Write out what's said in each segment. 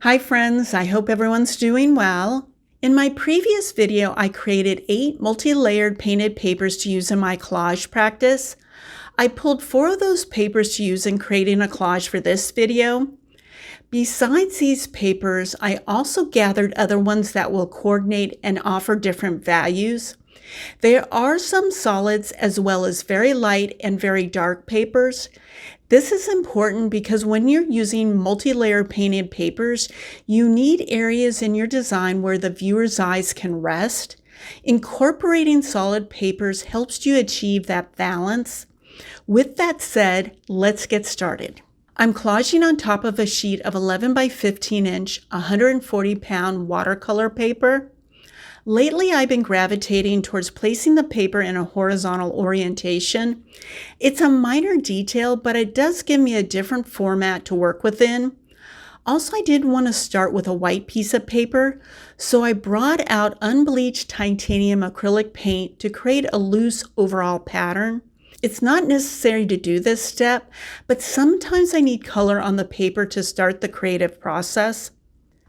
Hi friends, I hope everyone's doing well. In my previous video, I created 8 multi-layered painted papers to use in my collage practice. I pulled 4 of those papers to use in creating a collage for this video. Besides these papers, I also gathered other ones that will coordinate and offer different values. There are some solids as well as very light and very dark papers. This is important because when you're using multi-layer painted papers, you need areas in your design where the viewer's eyes can rest. Incorporating solid papers helps you achieve that balance. With that said, let's get started. I'm collaging on top of a sheet of 11 by 15 inch, 140-pound watercolor paper. Lately, I've been gravitating towards placing the paper in a horizontal orientation. It's a minor detail, but it does give me a different format to work within. Also, I didn't want to start with a white piece of paper, so I brought out unbleached titanium acrylic paint to create a loose overall pattern. It's not necessary to do this step, but sometimes I need color on the paper to start the creative process.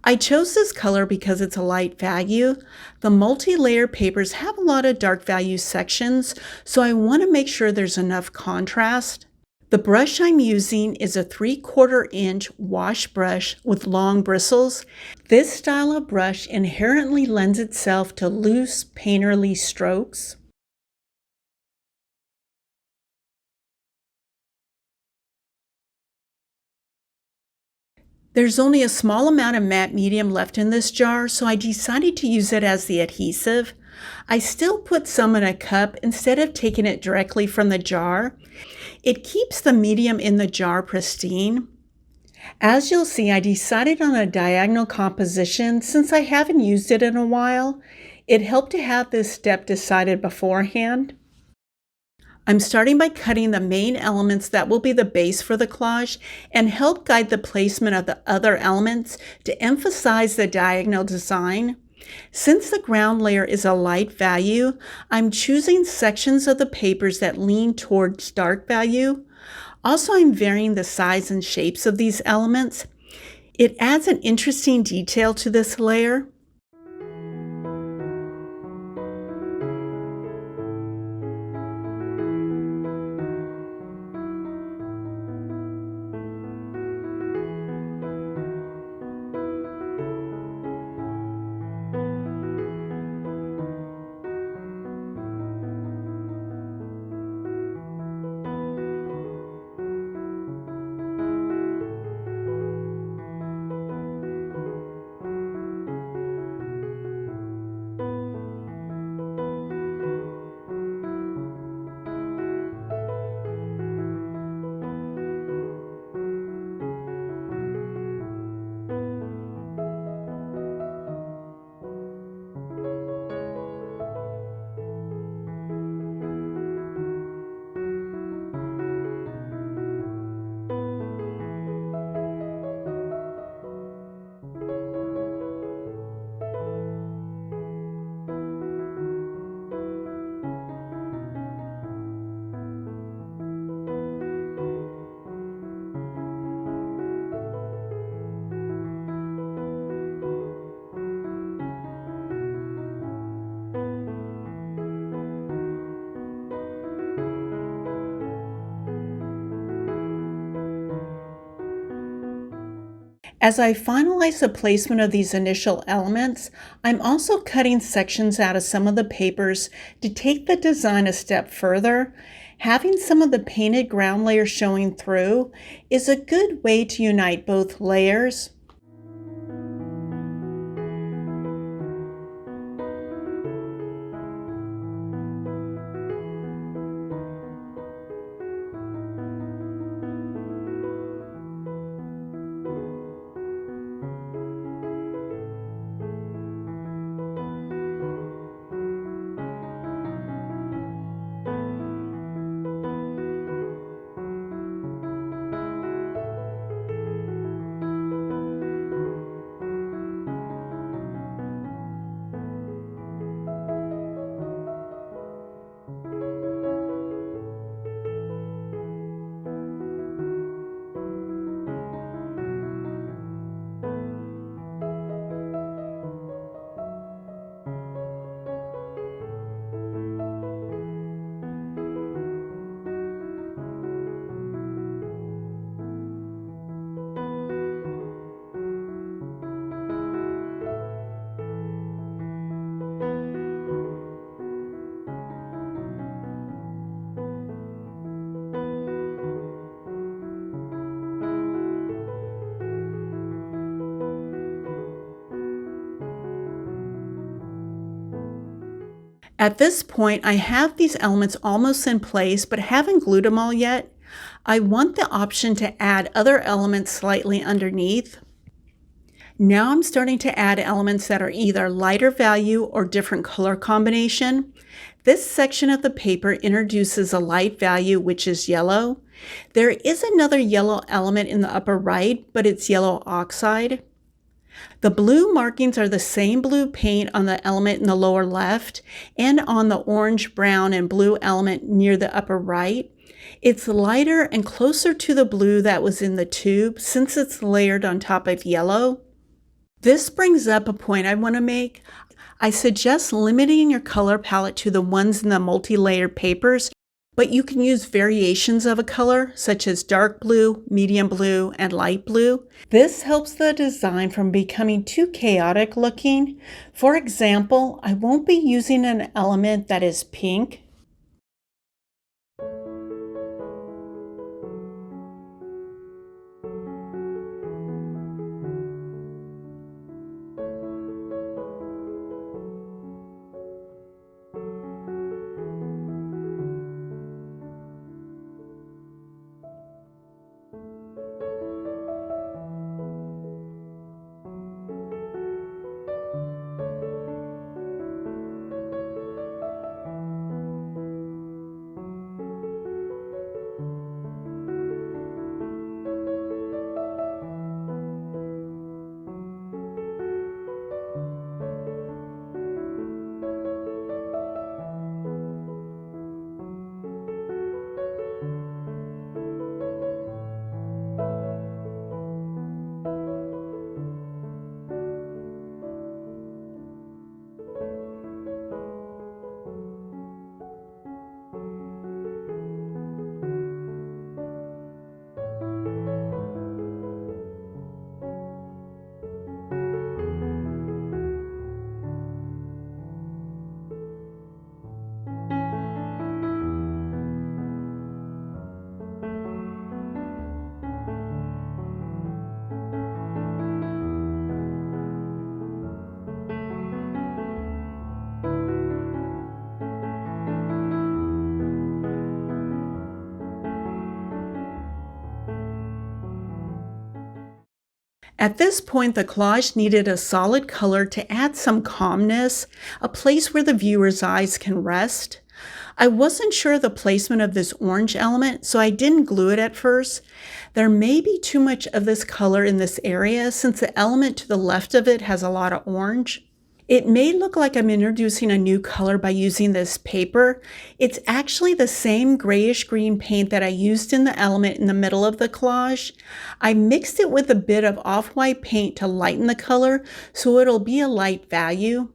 I chose this color because it's a light value. The multi-layer papers have a lot of dark value sections, so I want to make sure there's enough contrast. The brush I'm using is a 3/4 inch wash brush with long bristles. This style of brush inherently lends itself to loose, painterly strokes. There's only a small amount of matte medium left in this jar, so I decided to use it as the adhesive. I still put some in a cup instead of taking it directly from the jar. It keeps the medium in the jar pristine. As you'll see, I decided on a diagonal composition since I haven't used it in a while. It helped to have this step decided beforehand. I'm starting by cutting the main elements that will be the base for the collage and help guide the placement of the other elements to emphasize the diagonal design. Since the ground layer is a light value, I'm choosing sections of the papers that lean towards dark value. Also, I'm varying the size and shapes of these elements. It adds an interesting detail to this layer. As I finalize the placement of these initial elements, I'm also cutting sections out of some of the papers to take the design a step further. Having some of the painted ground layer showing through is a good way to unite both layers. At this point, I have these elements almost in place, but haven't glued them all yet. I want the option to add other elements slightly underneath. Now I'm starting to add elements that are either lighter value or different color combination. This section of the paper introduces a light value, which is yellow. There is another yellow element in the upper right, but it's yellow oxide. The blue markings are the same blue paint on the element in the lower left and on the orange, brown, and blue element near the upper right. It's lighter and closer to the blue that was in the tube since it's layered on top of yellow. This brings up a point I want to make. I suggest limiting your color palette to the ones in the multi-layered papers, but you can use variations of a color such as dark blue, medium blue, and light blue. This helps the design from becoming too chaotic looking. For example, I won't be using an element that is pink. At this point, the collage needed a solid color to add some calmness, a place where the viewer's eyes can rest. I wasn't sure of the placement of this orange element, so I didn't glue it at first. There may be too much of this color in this area since the element to the left of it has a lot of orange. It may look like I'm introducing a new color by using this paper. It's actually the same grayish green paint that I used in the element in the middle of the collage. I mixed it with a bit of off-white paint to lighten the color, so it'll be a light value.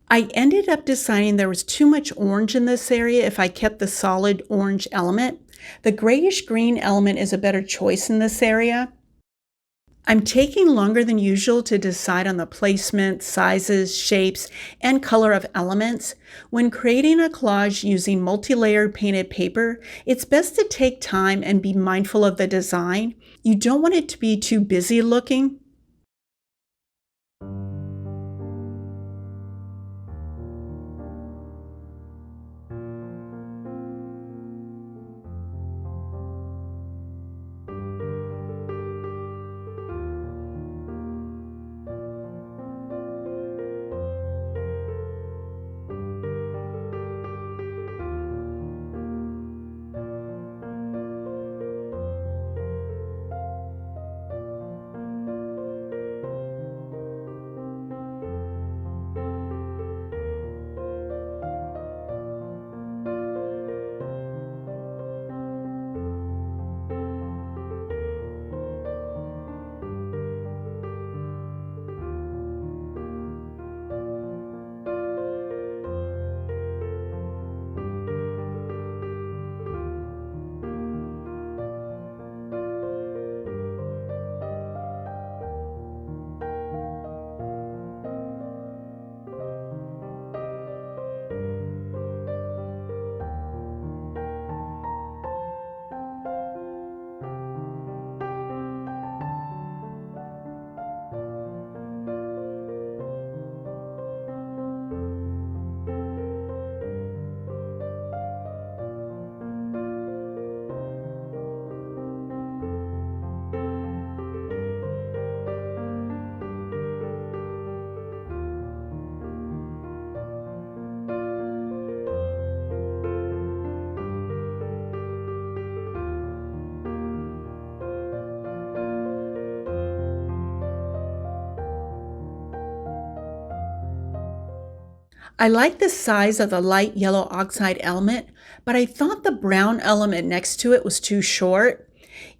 I ended up deciding there was too much orange in this area if I kept the solid orange element. The grayish green element is a better choice in this area. I'm taking longer than usual to decide on the placement, sizes, shapes, and color of elements. When creating a collage using multi-layered painted paper, it's best to take time and be mindful of the design. You don't want it to be too busy looking. I like the size of the light yellow oxide element, but I thought the brown element next to it was too short.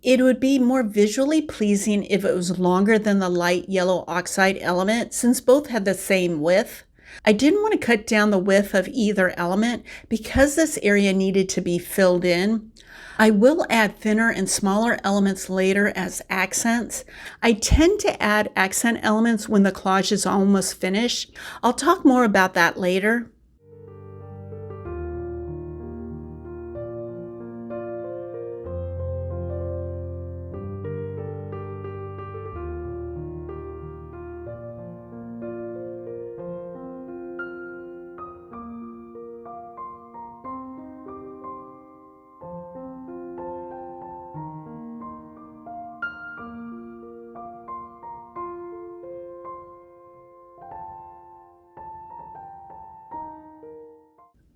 It would be more visually pleasing if it was longer than the light yellow oxide element, since both had the same width. I didn't want to cut down the width of either element because this area needed to be filled in. I will add thinner and smaller elements later as accents. I tend to add accent elements when the collage is almost finished. I'll talk more about that later.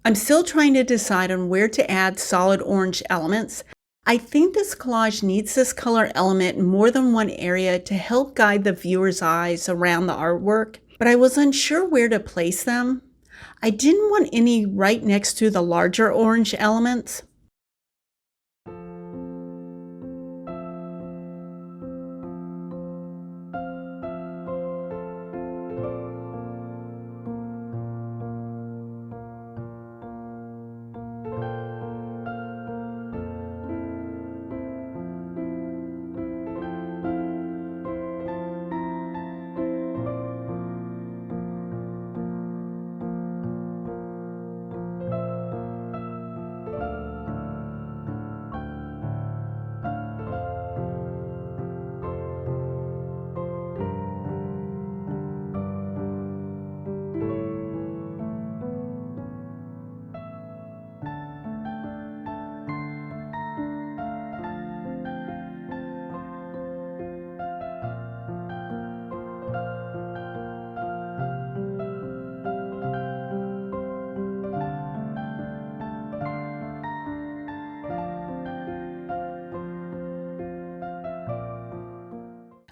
I'm still trying to decide on where to add solid orange elements. I think this collage needs this color element in more than one area to help guide the viewer's eyes around the artwork, but I was unsure where to place them. I didn't want any right next to the larger orange elements.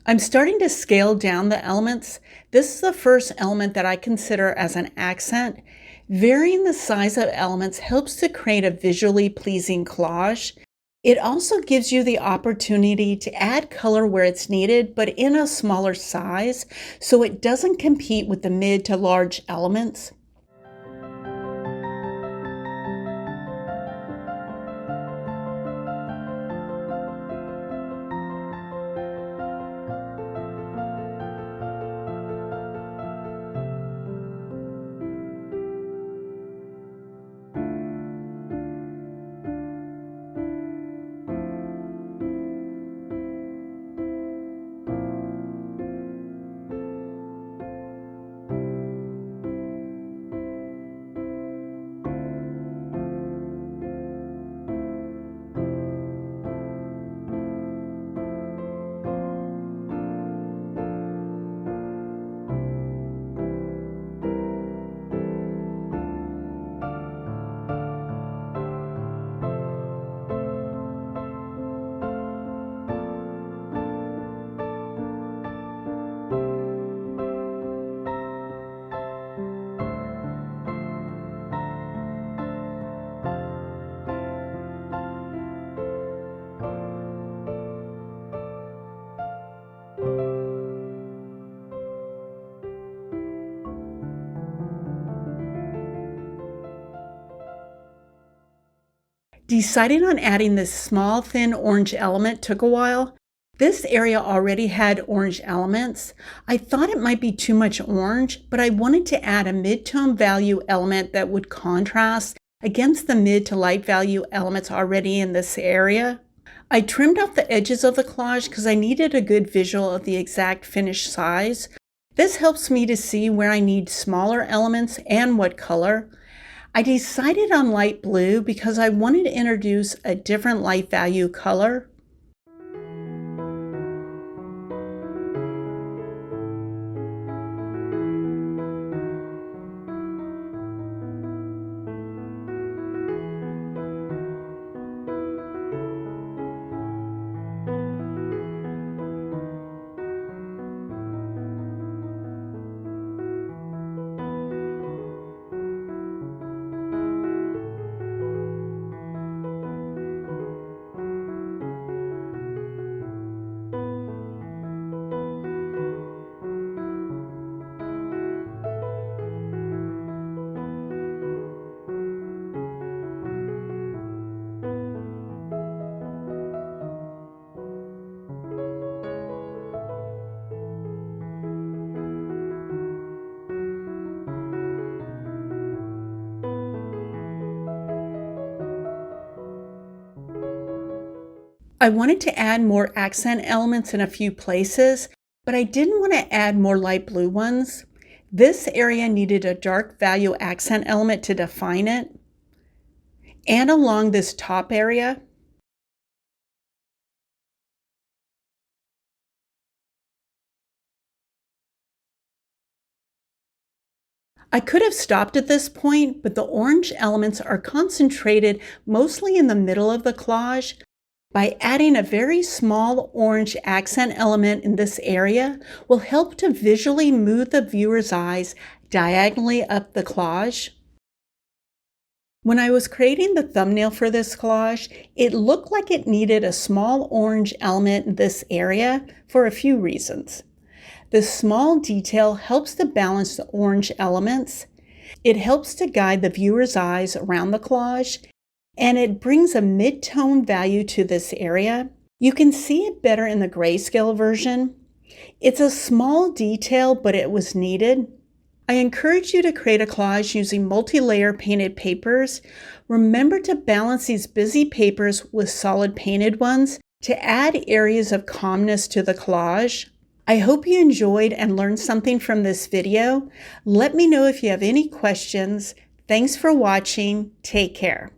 I'm starting to scale down the elements. This is the first element that I consider as an accent. Varying the size of elements helps to create a visually pleasing collage. It also gives you the opportunity to add color where it's needed, but in a smaller size, so it doesn't compete with the mid to large elements. Deciding on adding this small, thin orange element took a while. This area already had orange elements. I thought it might be too much orange, but I wanted to add a mid-tone value element that would contrast against the mid to light value elements already in this area. I trimmed off the edges of the collage because I needed a good visual of the exact finished size. This helps me to see where I need smaller elements and what color. I decided on light blue because I wanted to introduce a different light value color. I wanted to add more accent elements in a few places, but I didn't want to add more light blue ones. This area needed a dark value accent element to define it. And along this top area, I could have stopped at this point, but the orange elements are concentrated mostly in the middle of the collage. By adding a very small orange accent element in this area will help to visually move the viewer's eyes diagonally up the collage. When I was creating the thumbnail for this collage, it looked like it needed a small orange element in this area for a few reasons. This small detail helps to balance the orange elements. It helps to guide the viewer's eyes around the collage, and it brings a mid-tone value to this area. You can see it better in the grayscale version. It's a small detail, but it was needed. I encourage you to create a collage using multi-layer painted papers. Remember to balance these busy papers with solid painted ones to add areas of calmness to the collage. I hope you enjoyed and learned something from this video. Let me know if you have any questions. Thanks for watching. Take care.